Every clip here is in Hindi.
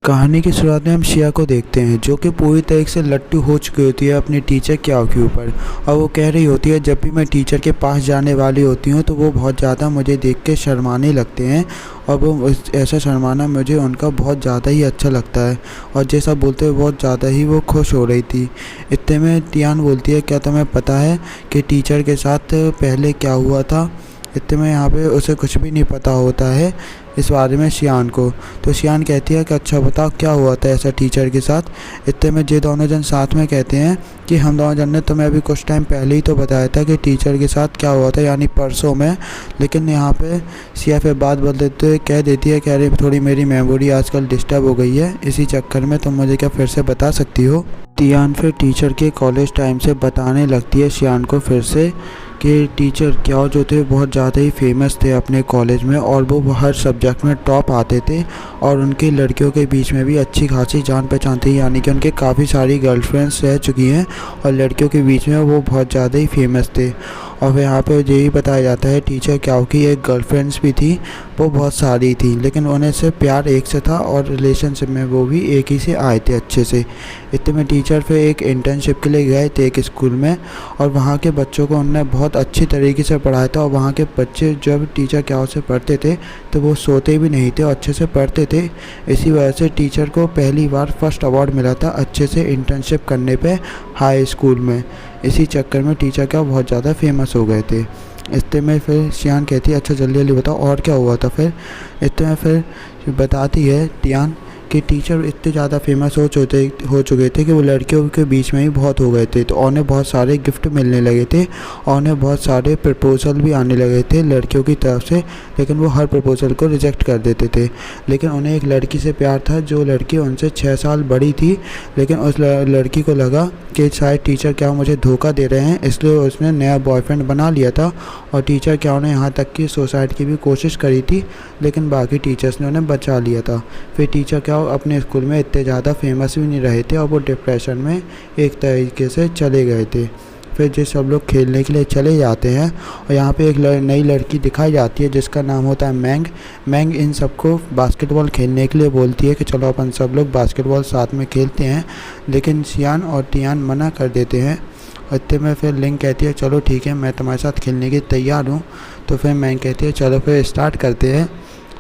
कहानी की शुरुआत में हम शिया को देखते हैं, जो कि पूरी तरीके से लट्टू हो चुकी होती है अपनी टीचर क्याओ के ऊपर। और वो कह रही होती है, जब भी मैं टीचर के पास जाने वाली होती हूँ तो वो बहुत ज़्यादा मुझे देख के शर्माने लगते हैं। और वो ऐसा शर्माना मुझे उनका बहुत ज़्यादा ही अच्छा लगता है। और जैसा बोलते हुए बहुत ज़्यादा ही वो खुश हो रही थी। इतने में टियान बोलती है, क्या तुम्हें पता है कि टीचर के साथ पहले क्या हुआ था? इतने में यहाँ पे उसे कुछ भी नहीं पता होता है इस बारे में शियान को। तो शियान कहती है कि अच्छा बताओ क्या हुआ था ऐसा टीचर के साथ। इतने में ये दोनों जन साथ में कहते हैं कि हम दोनों जन ने तुम्हें अभी कुछ टाइम पहले ही तो बताया था कि टीचर के साथ क्या हुआ था, यानी परसों में। लेकिन यहाँ पे शिया फिर बात बदलते हुए कह देती है कि अरे थोड़ी मेरी मेमोरी आजकल डिस्टर्ब हो गई है, इसी चक्कर में तुम मुझे क्या फिर से बता सकती हो? टियान फिर टीचर के कॉलेज टाइम से बताने लगती है शियान को फिर से कि टीचर क्याओ जो थे बहुत ज़्यादा ही फेमस थे अपने कॉलेज में, और वो हर सब्जेक्ट में टॉप आते थे। और उनकी लड़कियों के बीच में भी अच्छी खासी जान पहचान थी, यानी कि उनके काफ़ी सारी गर्लफ्रेंड्स रह चुकी हैं और लड़कियों के बीच में वो बहुत ज़्यादा ही फेमस थे। और यहाँ पे यही बताया जाता है टीचर क्याओ की एक गर्लफ्रेंड्स भी थी, वो बहुत सारी थी, लेकिन उन्हें से प्यार एक से था और रिलेशनशिप में वो भी एक ही से आए थे अच्छे से। इतने में टीचर फिर एक इंटर्नशिप के लिए गए थे एक स्कूल में, और वहाँ के बच्चों को उन्होंने बहुत अच्छी तरीके से पढ़ाया था। और वहाँ के बच्चे जब टीचर क्याओ से पढ़ते थे तो वो सोते भी नहीं थे और अच्छे से पढ़ते थे। इसी वजह से टीचर को पहली बार फर्स्ट अवार्ड मिला था अच्छे से इंटर्नशिप करने पे हाई स्कूल में। इसी चक्कर में टीचर क्याओ बहुत ज़्यादा फेमस हो गए थे। इतने में फिर शियान कहती है, अच्छा जल्दी जल्दी बताओ और क्या हुआ था फिर? इतने में फिर बताती है टियान कि टीचर इतने ज़्यादा फेमस हो चुके थे कि वो लड़कियों के बीच में ही बहुत हो गए थे। तो उन्हें बहुत सारे गिफ्ट मिलने लगे थे और उन्हें बहुत सारे प्रपोजल भी आने लगे थे लड़कियों की तरफ से, लेकिन वो हर प्रपोजल को रिजेक्ट कर देते थे। लेकिन उन्हें एक लड़की से प्यार था, जो लड़की उनसे 6 साल बड़ी थी। लेकिन उस लड़की को लगा कि शायद टीचर क्या मुझे धोखा दे रहे हैं, इसलिए उसने नया बॉयफ्रेंड बना लिया था। और टीचर क्या उन्हें यहाँ तक कि सुसाइड की भी कोशिश करी थी, लेकिन बाकी टीचर्स ने उन्हें बचा लिया था। फिर टीचर क्या अपने स्कूल में इतने ज़्यादा फेमस भी नहीं रहे थे और वो डिप्रेशन में एक तरीके से चले गए थे। फिर जो सब लोग खेलने के लिए चले जाते हैं और यहाँ पे एक नई लड़की दिखाई जाती है जिसका नाम होता है मैंग। मैंग इन सबको बास्केटबॉल खेलने के लिए बोलती है कि चलो अपन सब लोग बास्केटबॉल साथ में खेलते हैं, लेकिन शियान और टियान मना कर देते हैं। इतने में फिर लिंग कहती है, चलो ठीक है मैं तुम्हारे साथ खेलने के तैयार हूँ। तो फिर मैंग कहती है, चलो फिर स्टार्ट करते हैं।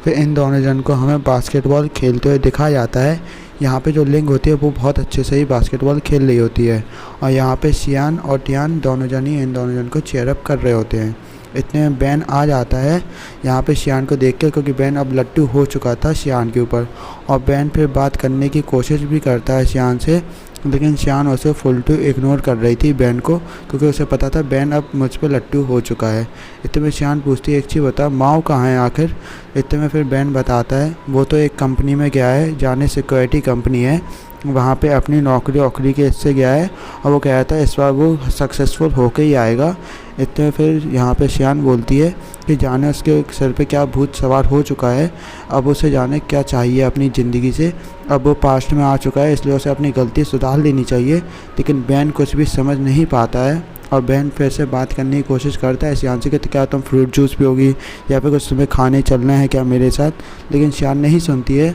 फिर इन दोनों जन को हमें बास्केटबॉल खेलते हुए दिखाया जाता है। यहाँ पे जो लिंग होती है वो बहुत अच्छे से ही बास्केटबॉल खेल रही होती है, और यहाँ पे शियान और टियान दोनों जन ही इन दोनों जन को चीयर अप कर रहे होते हैं। इतने में बैन आ जाता है यहाँ पे शियान को देख कर, क्योंकि बैन अब लट्टू हो चुका था शियान के ऊपर। और बैन फिर बात करने की कोशिश भी करता है शियान से, लेकिन शियान उसे फुल टू इग्नोर कर रही थी बैन को, क्योंकि उसे पता था बैन अब मुझ पर लट्टू हो चुका है। इतने में शियान पूछती है, एक चीज़ बता माओ कहाँ है आखिर? इतने में फिर बैन बताता है वो तो एक कंपनी में गया है, जाने सिक्योरिटी कंपनी है, वहाँ पे अपनी नौकरी के इससे गया है, और वो कह रहा था इस बार वो सक्सेसफुल होके ही आएगा। इतने फिर यहाँ पे शियान बोलती है कि जाने उसके सर पे क्या भूत सवार हो चुका है, अब उसे जाने क्या चाहिए अपनी ज़िंदगी से। अब वो पास्ट में आ चुका है, इसलिए उसे अपनी गलती सुधार लेनी चाहिए। लेकिन बैन कुछ भी समझ नहीं पाता है, और बैन फिर से बात करने की कोशिश करता है शियान से कि क्या तुम फ्रूट जूस पियोगी या फिर कुछ तुम्हें खाने चलना है क्या मेरे साथ? लेकिन शियान नहीं सुनती है।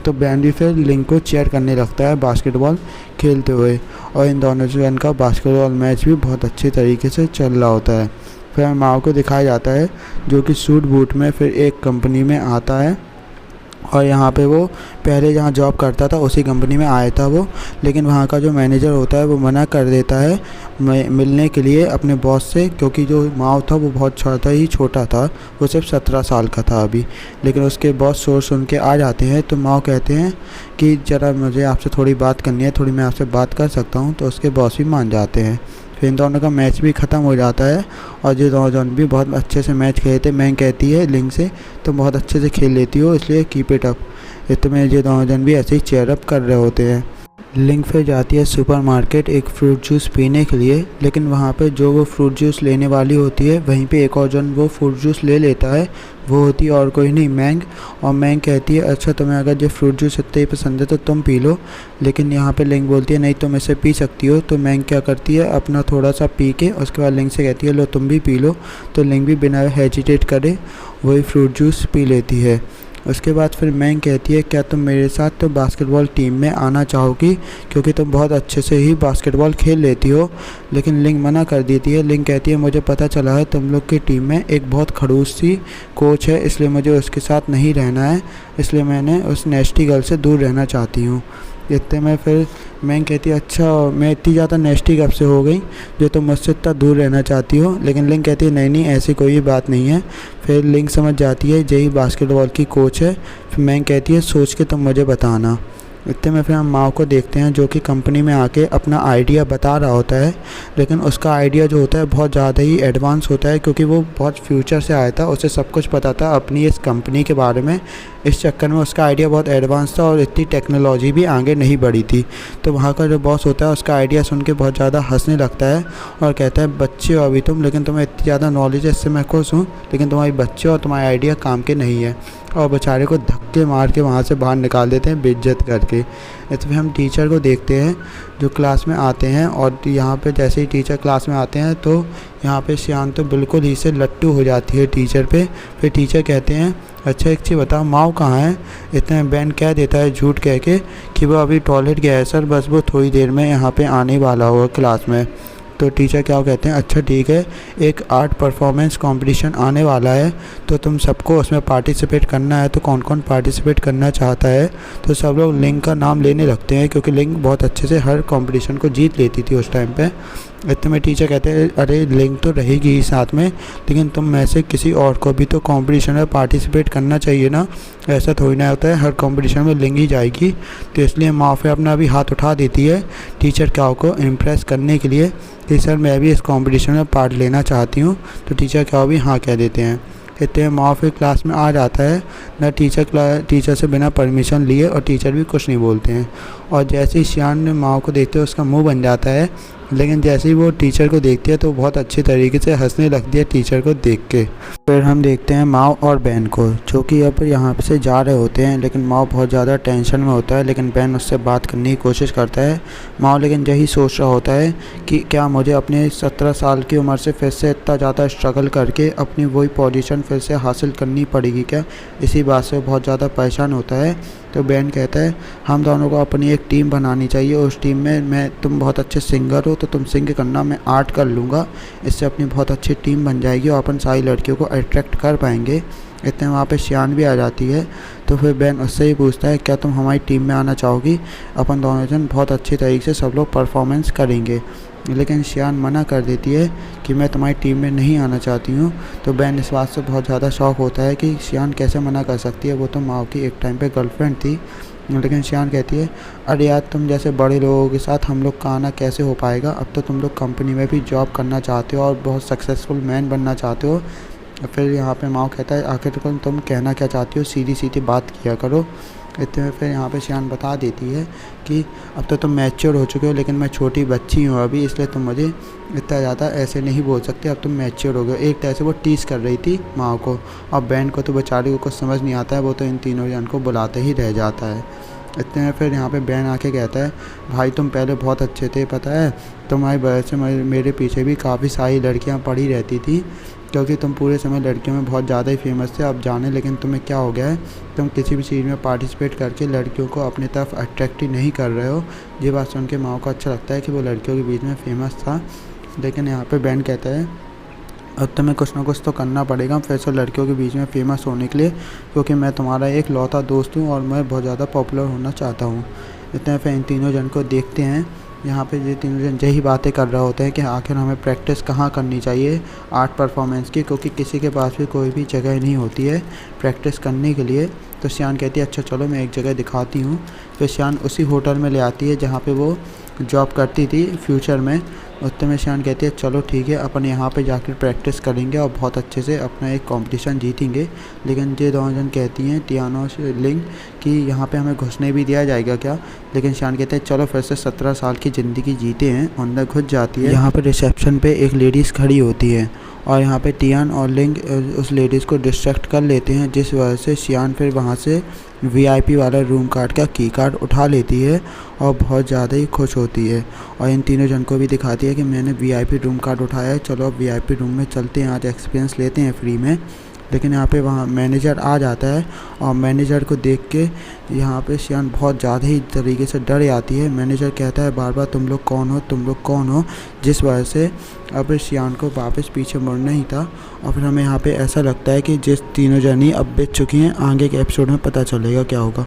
तो बैन भी फिर लिंग को चीयर करने लगता है बास्केटबॉल खेलते हुए, और इन दोनों जन का बास्केटबॉल मैच भी बहुत अच्छे तरीके से चल रहा होता है। फिर माओ को दिखाया जाता है जो कि सूट बूट में फिर एक कंपनी में आता है, और यहाँ पे वो पहले जहाँ जॉब करता था उसी कंपनी में आया था वो। लेकिन वहाँ का जो मैनेजर होता है वो मना कर देता है मिलने के लिए अपने बॉस से, क्योंकि जो माओ था वो बहुत छोटा था, वो सिर्फ 17 साल का था अभी। लेकिन उसके बॉस शोर सुन के आ जाते हैं, तो माओ कहते हैं कि ज़रा मुझे आपसे थोड़ी बात करनी है, थोड़ी मैं आपसे बात कर सकता हूँ? तो उसके बॉस भी मान जाते हैं। फिर इन दोनों का मैच भी ख़त्म हो जाता है, और जो दोनों जन भी बहुत अच्छे से मैच खेले थे। मैंग कहती है लिंग से, तुम बहुत अच्छे से खेल लेती हो, इसलिए कीप इट अप। इतने में ये दोनों जन भी ऐसे ही चीयर अप कर रहे होते हैं। लिंक फिर जाती है सुपरमार्केट एक फ्रूट जूस पीने के लिए, लेकिन वहाँ पे जो वो फ्रूट जूस लेने वाली होती है वहीं पे एक और जन वो फ्रूट जूस ले लेता है। वो होती है और कोई नहीं, मैंग। और मैंग कहती है अच्छा तुम्हें अगर ये फ्रूट जूस इतना ही पसंद है तो तुम पी लो, लेकिन यहाँ पे लिंक बोलती है नहीं तुम इसे पी सकती हो। तो मैंग क्या करती है अपना थोड़ा सा पी के उसके बाद लिंक से कहती है लो तुम भी पी लो। तो लिंक भी बिना हेजिटेट करे वही फ्रूट जूस पी लेती है। उसके बाद फिर मैंग कहती है क्या तुम मेरे साथ तो बास्केटबॉल टीम में आना चाहोगी, क्योंकि तुम बहुत अच्छे से ही बास्केटबॉल खेल लेती हो। लेकिन लिंक मना कर देती है। लिंक कहती है मुझे पता चला है तुम लोग की टीम में एक बहुत खड़ूस सी कोच है, इसलिए मुझे उसके साथ नहीं रहना है, इसलिए मैंने उस नेस्टी गर्ल से दूर रहना चाहती हूँ। इतने में फिर मैंग कहती है अच्छा मैं इतनी ज़्यादा नेस्टी कब से हो गई जो तुम मुझसे इतना दूर रहना चाहती हो। लेकिन लिंक कहती है नहीं नहीं ऐसी कोई बात नहीं है। फिर लिंक समझ जाती है यही बास्केटबॉल की कोच है। फिर मैंग कहती है सोच के तुम मुझे बताना। इतने में फिर हम माओ को देखते हैं जो कि कंपनी में आके अपना आइडिया बता रहा होता है, लेकिन उसका आइडिया जो होता है बहुत ज़्यादा ही एडवांस होता है, क्योंकि वो बहुत फ्यूचर से आया था, उसे सब कुछ पता था अपनी इस कंपनी के बारे में। इस चक्कर में उसका आइडिया बहुत एडवांस था और इतनी टेक्नोलॉजी भी आगे नहीं बढ़ी थी। तो वहाँ का जो बॉस होता है उसका आइडिया सुन के बहुत ज़्यादा हंसने लगता है और कहता है बच्चे हो अभी तुम, लेकिन तुम्हें इतनी ज़्यादा नॉलेज है, इससे मैं खुश हूँ, लेकिन तुम्हारी बच्चे और तुम्हारा आइडिया काम के नहीं है। और बेचारे को धक्के मार के वहाँ से बाहर निकाल देते हैं बेइज्जत करके। इसमें हम टीचर को देखते हैं जो क्लास में आते हैं, और यहाँ पे जैसे ही टीचर क्लास में आते हैं तो यहाँ पे शियान तो बिल्कुल ही से लट्टू हो जाती है टीचर पे। फिर टीचर कहते हैं अच्छा एक चीज़ बताओ माओ कहाँ है। इतने बैन कह देता है झूठ कह के कि वो अभी टॉयलेट गया है सर, बस वो थोड़ी देर में यहाँ पे आने वाला होगा क्लास में। तो टीचर क्या कहते हैं अच्छा ठीक है एक आर्ट परफॉर्मेंस कंपटीशन आने वाला है तो तुम सबको उसमें पार्टिसिपेट करना है। तो कौन कौन पार्टिसिपेट करना चाहता है। तो सब लोग लिंक का नाम लेने लगते हैं, क्योंकि लिंक बहुत अच्छे से हर कंपटीशन को जीत लेती थी उस टाइम पे। इतने में टीचर कहते हैं अरे लिंक तो रहेगी ही साथ में, लेकिन तुम में से किसी और को भी तो कंपटीशन में पार्टिसिपेट करना चाहिए ना, ऐसा थोड़ी ना होता है हर कंपटीशन में लिंक ही जाएगी। तो इसलिए माफ़ी अपना भी हाथ उठा देती है टीचर क्या को इम्प्रेस करने के लिए कि सर मैं भी इस कंपटीशन में पार्ट लेना चाहती हूँ। तो टीचर क्या भी हाँ कह देते हैं। इतने माँ फिर क्लास में आ जाता है ना, टीचर से बिना परमिशन लिए, और टीचर भी कुछ नहीं बोलते हैं। और जैसे ही शियान ने माँ को देखते हैं उसका मुंह बन जाता है, लेकिन जैसे ही वो टीचर को देखती है तो बहुत अच्छे तरीके से हंसने लगती है टीचर को देख के। फिर हम देखते हैं माओ और बैन को जो कि अब यहाँ से जा रहे होते हैं, लेकिन माओ बहुत ज़्यादा टेंशन में होता है, लेकिन बैन उससे बात करने की कोशिश करता है। माओ लेकिन यही सोच रहा होता है कि क्या मुझे अपने 17 साल की उम्र से फिर से इतना ज़्यादा स्ट्रगल करके अपनी वही पोजीशन फिर से हासिल करनी पड़ेगी क्या। इसी बात से बहुत ज़्यादा परेशान होता है। तो बैन कहता है हम दोनों को अपनी एक टीम बनानी चाहिए, उस टीम में तुम बहुत अच्छे सिंगर हो तो तुम सिंग करना, मैं आर्ट कर लूँगा, इससे अपनी बहुत अच्छी टीम बन जाएगी और अपन सारी लड़कियों को अट्रैक्ट कर पाएंगे। इतने वहाँ पे शियान भी आ जाती है। तो फिर बैन उससे ही पूछता है क्या तुम हमारी टीम में आना चाहोगी, अपन दोनों जन बहुत अच्छी तरीके से सब लोग परफॉर्मेंस करेंगे। लेकिन शियान मना कर देती है कि मैं तुम्हारी टीम में नहीं आना चाहती हूँ। तो बैन इस बात से बहुत ज़्यादा शौक होता है कि शियान कैसे मना कर सकती है, वो तो माओ की एक टाइम पे गर्लफ्रेंड थी। लेकिन शियान कहती है अरे यार तुम जैसे बड़े लोगों के साथ हम लोग का आना कैसे हो पाएगा, अब तो तुम लोग कंपनी में भी जॉब करना चाहते हो और बहुत सक्सेसफुल मैन बनना चाहते हो। फिर यहाँ पे माओ कहता है आखिर तुम कहना क्या चाहती हो, सीधी सीधी बात किया करो। इतने में फिर यहाँ पे शियान बता देती है कि अब तो तुम मैच्योर हो चुके हो, लेकिन मैं छोटी बच्ची हूँ अभी, इसलिए तुम मुझे इतना ज़्यादा ऐसे नहीं बोल सकते, अब तुम मैच्योर हो गए। एक तरह से वो टीज़ कर रही थी माँ को, और बैन को तो बेचारे को कुछ समझ नहीं आता है, वो तो इन तीनों जन को बुलाते ही रह जाता है। इतने में फिर यहाँ पे बैन आके कहता है भाई तुम पहले बहुत अच्छे थे, पता है तुम्हारी वजह से मेरे पीछे भी काफ़ी सारी लड़कियाँ पड़ी रहती थी, क्योंकि तुम पूरे समय लड़कियों में बहुत ज़्यादा ही फेमस थे। अब जाने लेकिन तुम्हें क्या हो गया है, तुम किसी भी चीज़ में पार्टिसिपेट करके लड़कियों को अपनी तरफ अट्रैक्ट ही नहीं कर रहे हो। ये बात सुन के माओ को अच्छा लगता है कि वो लड़कियों के बीच में फेमस था। लेकिन यहाँ पे बैन कहता है अब तुम्हें कुछ ना कुछ तो करना पड़ेगा फिर से लड़कियों के बीच में फ़ेमस होने के लिए, क्योंकि मैं तुम्हारा एक लौता दोस्त हूँ और मैं बहुत ज़्यादा पॉपुलर होना चाहता हूँ। इतने फिर इन तीनों जन को देखते हैं। यहाँ पे ये तीनों जन यही बातें कर रहे होते हैं कि आखिर हमें प्रैक्टिस कहाँ करनी चाहिए आर्ट परफॉर्मेंस की, क्योंकि किसी के पास भी कोई भी जगह नहीं होती है प्रैक्टिस करने के लिए। तो शियान कहती है अच्छा चलो मैं एक जगह दिखाती हूँ। फिर शियान उसी होटल में ले आती है जहाँ पे वो जॉब करती थी फ्यूचर में। उतने में शियान कहती है चलो ठीक है, अपन यहाँ पे जाकर प्रैक्टिस करेंगे और बहुत अच्छे से अपना एक कंपटीशन जीतेंगे। लेकिन ये दोनों जन कहती हैं टियाना और लिंग कि यहाँ पे हमें घुसने भी दिया जाएगा क्या। लेकिन शियान कहते हैं चलो फिर से 17 साल की ज़िंदगी जीते हैं। अंदर घुस जाती है। यहाँ पे रिसेप्शन पे एक लेडीज़ खड़ी होती है और यहाँ पे टियान और लिंग उस लेडीज़ को डिस्ट्रैक्ट कर लेते हैं, जिस वजह से शियान फिर वहाँ से वीआईपी वाला रूम कार्ड का की कार्ड उठा लेती है और बहुत ज़्यादा ही खुश होती है। और इन तीनों जन को भी दिखाती है कि मैंने वीआईपी रूम कार्ड उठाया है, चलो अब वीआईपी रूम में चलते हैं, आज एक्सपीरियंस लेते हैं फ्री में। लेकिन यहाँ पे वहाँ मैनेजर आ जाता है और मैनेजर को देख के यहाँ पे शियान बहुत ज़्यादा ही तरीके से डर जाती है। मैनेजर कहता है बार बार तुम लोग कौन हो, तुम लोग कौन हो, जिस वजह से अब शियान को वापस पीछे मुड़ना ही था। और फिर हमें यहाँ पे ऐसा लगता है कि जिस तीनों जनी अब बेच चुकी हैं, आगे के एपिसोड में पता चलेगा क्या होगा।